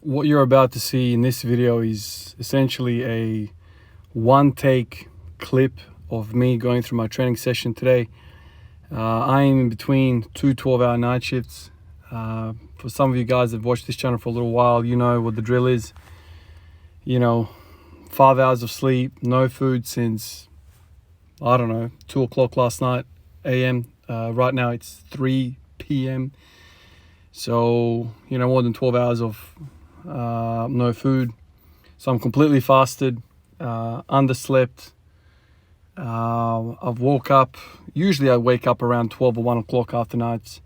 What you're about to see in this video is essentially a one-take clip of me going through my training session today. I am in between two 12-hour night shifts. For some of you guys that have watched this channel for a little while, you know what the drill is. 5 hours of sleep, no food since, I don't know, 2 o'clock last night a.m. Right now it's 3 p.m. So, more than 12 hours of no food. So I'm completely fasted, underslept. I've woke up, usually I wake up around 12 or 1 o'clock after nights.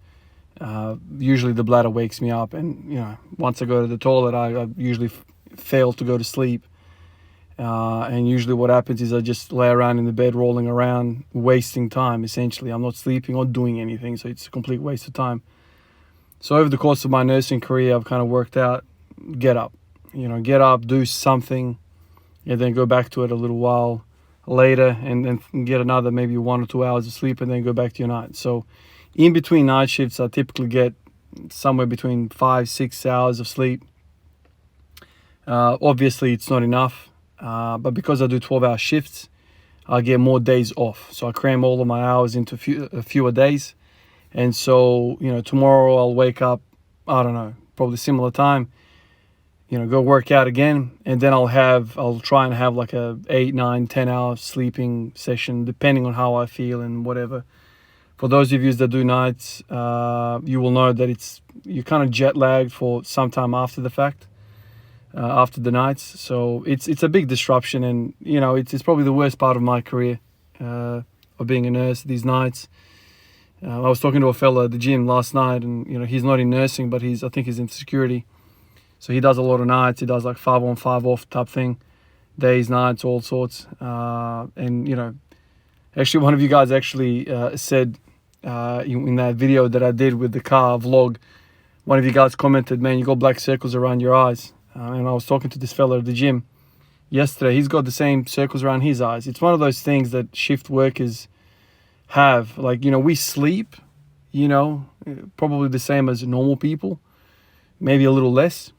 Usually the bladder wakes me up, and once I go to the toilet, I usually fail to go to sleep. And usually what happens is I just lay around in the bed rolling around, wasting time essentially. I'm not sleeping or doing anything, so it's a complete waste of time. So over the course of my nursing career, I've kind of worked out, get up, do something, and then go back to it a little while later, and then get another maybe 1 or 2 hours of sleep, and then go back to your night. So in between night shifts, I typically get somewhere between 5-6 hours of sleep. Obviously it's not enough, but because I do 12-hour shifts, I get more days off. So I cram all of my hours into fewer days. And so, tomorrow I'll wake up, I don't know, probably similar time, go work out again. And then I'll try and have like a 8, 9, 10 hour sleeping session, depending on how I feel and whatever. For those of you that do nights, you will know that you're kind of jet lagged for some time after the fact, after the nights. So it's a big disruption, and, it's probably the worst part of my career, of being a nurse, these nights. I was talking to a fella at the gym last night, and he's not in nursing, but I think he's in security. So he does a lot of nights. He does like 5 on 5 off type thing, days, nights, all sorts. And actually one of you guys actually said in that video that I did with the car vlog, one of you guys commented, "Man, you got black circles around your eyes." And I was talking to this fella at the gym yesterday. He's got the same circles around his eyes. It's one of those things that shift workers have. Like, we sleep, probably the same as normal people, maybe a little less.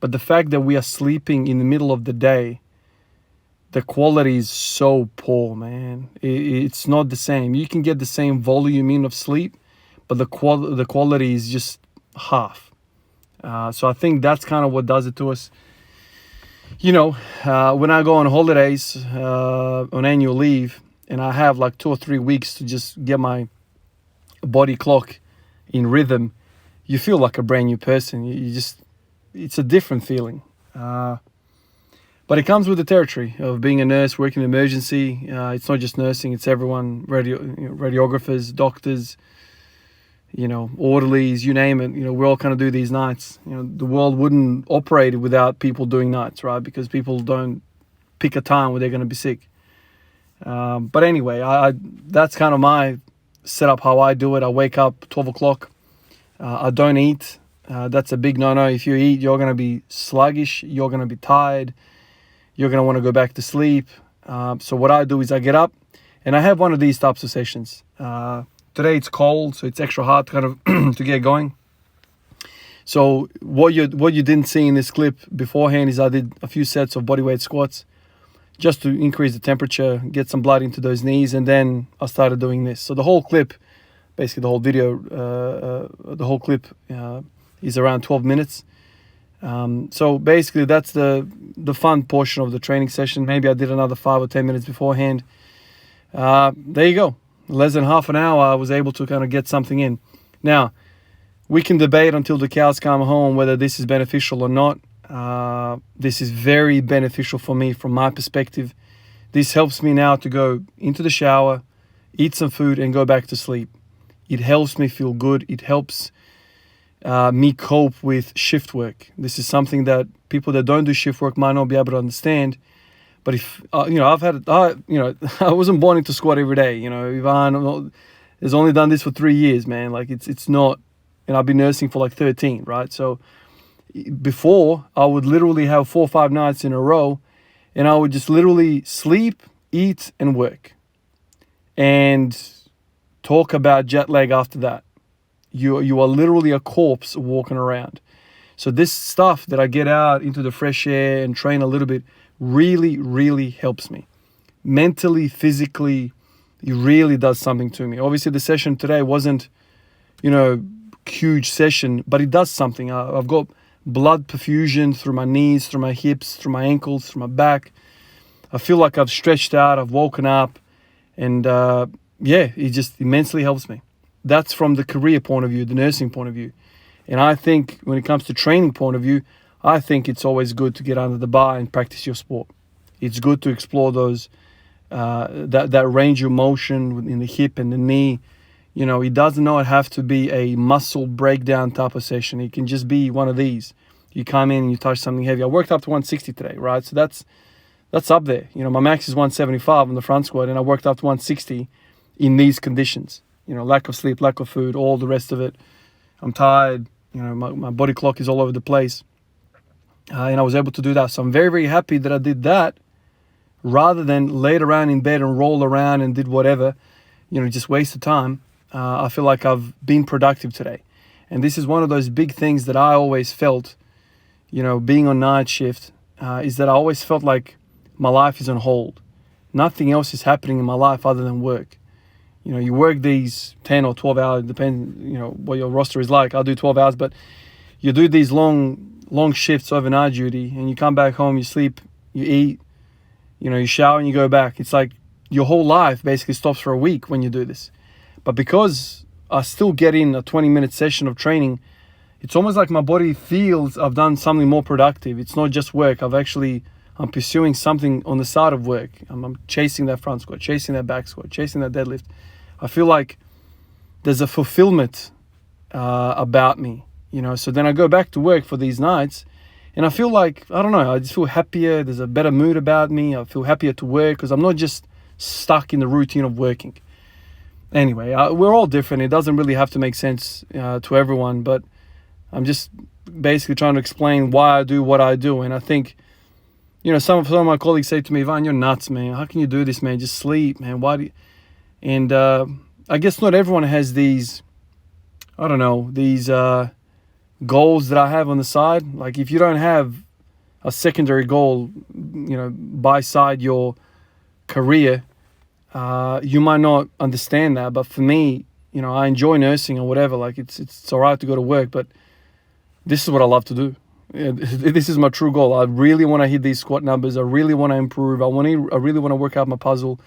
But the fact that we are sleeping in the middle of the day, the quality is so poor, man. It's not the same. You can get the same volume in of sleep, but the quality is just half. So I think that's kind of what does it to us. When I go on holidays, on annual leave, and I have like 2 or 3 weeks to just get my body clock in rhythm, you feel like a brand new person. It's a different feeling. But it comes with the territory of being a nurse, working in emergency. It's not just nursing, it's everyone, radiographers, doctors, orderlies, you name it. We all kind of do these nights. The world wouldn't operate without people doing nights, right? Because people don't pick a time where they're going to be sick. But anyway, that's kind of my setup, how I do it. I wake up 12 o'clock. I don't eat. That's a big no-no. If you eat, you're going to be sluggish. You're going to be tired. You're going to want to go back to sleep. So what I do is I get up and I have one of these types of sessions. Today it's cold, so it's extra hard kind of to get going. So what you didn't see in this clip beforehand is I did a few sets of bodyweight squats just to increase the temperature, get some blood into those knees, and then I started doing this. So the whole clip, basically the whole video, is around 12 minutes. So basically that's the fun portion of the training session. Maybe I did another 5 or 10 minutes beforehand. There you go. Less than half an hour, I was able to kind of get something in. Now, we can debate until the cows come home whether this is beneficial or not. This is very beneficial for me from my perspective. This helps me now to go into the shower, eat some food, and go back to sleep. It helps me feel good. It helps me cope with shift work. This is something that people that don't do shift work might not be able to understand. But if I wasn't born into squat every day. Ivan has only done this for 3 years, man. Like it's not, and I've been nursing for like 13, right? So before, I would literally have 4 or 5 nights in a row, and I would just literally sleep, eat, and work, and talk about jet lag after that. You are literally a corpse walking around. So this stuff that I get out into the fresh air and train a little bit really, really helps me. Mentally, physically, it really does something to me. Obviously, the session today wasn't, huge session, but it does something. I've got blood perfusion through my knees, through my hips, through my ankles, through my back. I feel like I've stretched out, I've woken up, and it just immensely helps me. That's from the career point of view, the nursing point of view. And I think when it comes to training point of view, I think it's always good to get under the bar and practice your sport. It's good to explore those that range of motion in the hip and the knee. It does not have to be a muscle breakdown type of session. It can just be one of these. You come in and you touch something heavy. I worked up to 160 today, right? So that's up there. My max is 175 on the front squat, and I worked up to 160 in these conditions. Lack of sleep, lack of food, all the rest of it. I'm tired. My body clock is all over the place. And I was able to do that. So I'm very, very happy that I did that rather than laid around in bed and roll around and did whatever, just wasted time. I feel like I've been productive today. And this is one of those big things that I always felt, being on night shift, is that I always felt like my life is on hold. Nothing else is happening in my life other than work. You work these 10 or 12 hours, depends, what your roster is like. I'll do 12 hours, but you do these long shifts overnight duty, and you come back home, you sleep, you eat, you shower and you go back. It's like your whole life basically stops for a week when you do this. But because I still get in a 20-minute session of training, it's almost like my body feels I've done something more productive. It's not just work. I'm pursuing something on the side of work. I'm chasing that front squat, chasing that back squat, chasing that deadlift. I feel like there's a fulfillment about me, So then I go back to work for these nights, and I feel like, I don't know, I just feel happier. There's a better mood about me. I feel happier to work because I'm not just stuck in the routine of working. Anyway, we're all different. It doesn't really have to make sense to everyone, but I'm just basically trying to explain why I do what I do. And I think, some of my colleagues say to me, Ivan, you're nuts, man. How can you do this, man? Just sleep, man. Why do you? And I guess not everyone has these, these goals that I have on the side. Like if you don't have a secondary goal, beside your career, you might not understand that. But for me, I enjoy nursing or whatever. Like it's all right to go to work, but this is what I love to do. This is my true goal. I really want to hit these squat numbers. I really want to improve. I really want to work out my puzzle.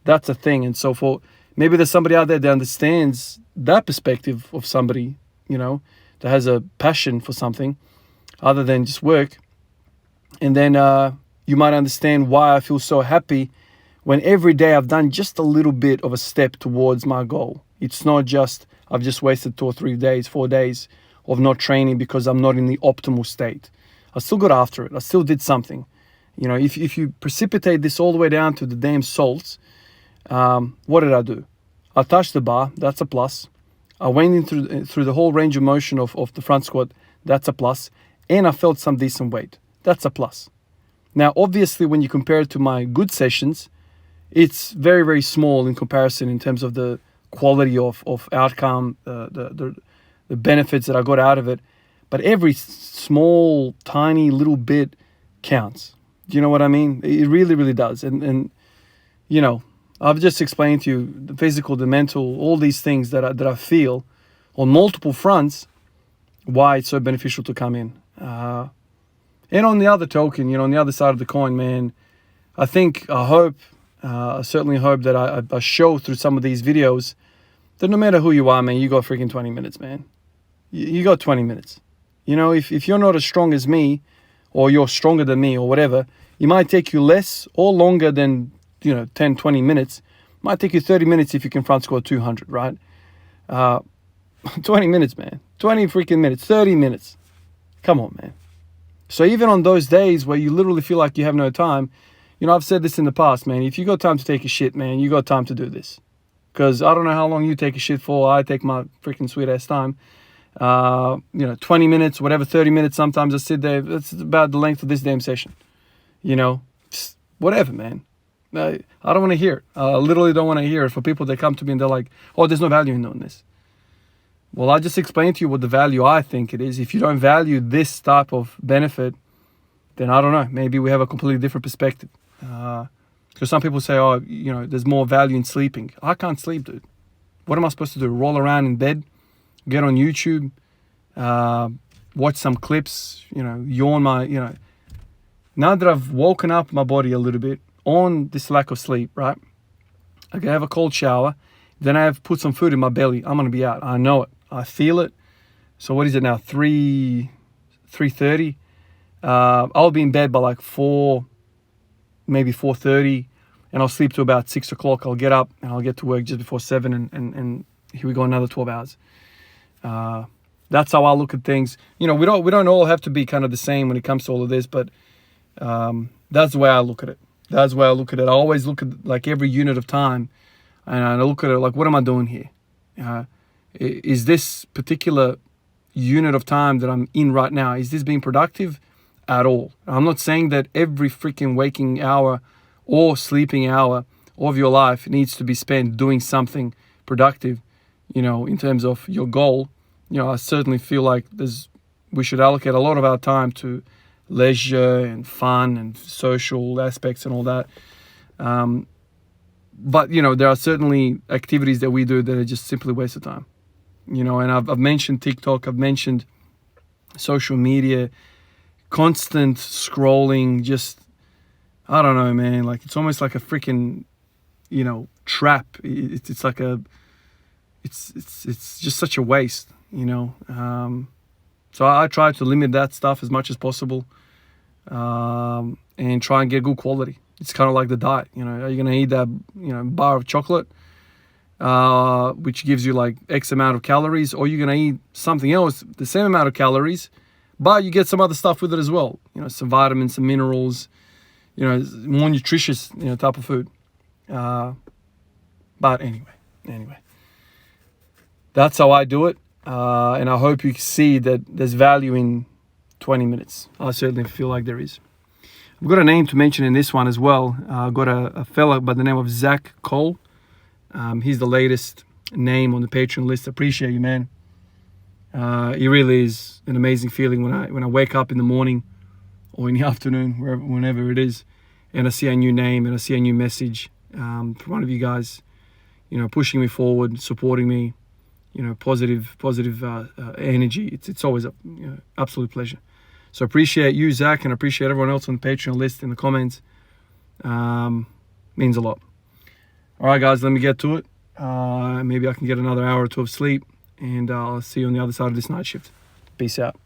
That's a thing. And so maybe there's somebody out there that understands that perspective of somebody, that has a passion for something other than just work. And then you might understand why I feel so happy when every day I've done just a little bit of a step towards my goal. It's not just I've just wasted 2 or 3 days, 4 days of not training because I'm not in the optimal state. I still got after it. I still did something. If you precipitate this all the way down to the damn salts, what did I do? I touched the bar. That's a plus. I went in through the whole range of motion of the front squat. That's a plus. And I felt some decent weight. That's a plus. Now, obviously, when you compare it to my good sessions, it's very, very small in comparison in terms of the quality of outcome, the benefits that I got out of it. But every small, tiny little bit counts. Do you know what I mean? It really, really does. And I've just explained to you the physical, the mental, all these things that I feel on multiple fronts, why it's so beneficial to come in. And on the other token, on the other side of the coin, man, I certainly hope that I show through some of these videos that no matter who you are, man, you got freaking 20 minutes, man. You got 20 minutes. If you're not as strong as me, or you're stronger than me, or whatever, it might take you less or longer than 10, 20 minutes. It might take you 30 minutes if you can front squat 200, right? 20 minutes, man. 20 freaking minutes, 30 minutes. Come on, man. So even on those days where you literally feel like you have no time, I've said this in the past, man. If you got time to take a shit, man, you got time to do this. Because I don't know how long you take a shit for. I take my freaking sweet ass time. 20 minutes, whatever, 30 minutes. Sometimes I sit there. That's about the length of this damn session. Just whatever, man. I don't want to hear it. I literally don't want to hear it for people that come to me and they're like, oh, there's no value in doing this. Well, I just explained to you what the value I think it is. If you don't value this type of benefit, then I don't know. Maybe we have a completely different perspective. Because some people say, oh, you know, there's more value in sleeping. I can't sleep, dude. What am I supposed to do? Roll around in bed, get on YouTube, watch some clips, you know, yawn my, you know. Now that I've woken up my body a little bit on this lack of sleep, right? I can have a cold shower. Then I have put some food in my belly. I'm going to be out. I know it. I feel it. So what is it now? 3:30. I'll be in bed by like 4, maybe 4:30, and I'll sleep to about 6 o'clock. I'll get up and I'll get to work just before 7, and here we go, another 12 hours. That's how I look at things. You know, we don't all have to be kind of the same when it comes to all of this, but that's the way I look at it. That's the way I look at it. I always look at like every unit of time, and I look at it like, what am I doing here? Is this particular unit of time that I'm in right now, is this being productive at all? I'm not saying that every freaking waking hour or sleeping hour of your life needs to be spent doing something productive, you know, in terms of your goal. You know, I certainly feel like we should allocate a lot of our time to leisure and fun and social aspects and all that. But, you know, there are certainly activities that we do that are just simply waste of time. You know, and I've mentioned TikTok, I've mentioned social media, constant scrolling, just, I don't know, man, like it's almost like a freaking, you know, trap. It's like it's just such a waste, you know. So I try to limit that stuff as much as possible, and try and get good quality. It's kind of like the diet, you know. Are you going to eat that, you know, bar of chocolate, which gives you like X amount of calories, or you're going to eat something else, the same amount of calories, but you get some other stuff with it as well. You know, some vitamins, some minerals, you know, more nutritious, you know, type of food. But anyway, that's how I do it. And I hope you see that there's value in 20 minutes. I certainly feel like there is. I've got a name to mention in this one as well. I've got a fella by the name of Zach Cole. He's the latest name on the Patreon list. Appreciate you, man. It really is an amazing feeling when I wake up in the morning or in the afternoon, whenever it is, and I see a new name and I see a new message from one of you guys, you know, pushing me forward, supporting me, you know, positive energy. It's always a, you know, absolute pleasure. So appreciate you, Zach, and appreciate everyone else on the Patreon list in the comments. Means a lot. All right, guys, let me get to it. Maybe I can get another hour or two of sleep, and I'll see you on the other side of this night shift. Peace out.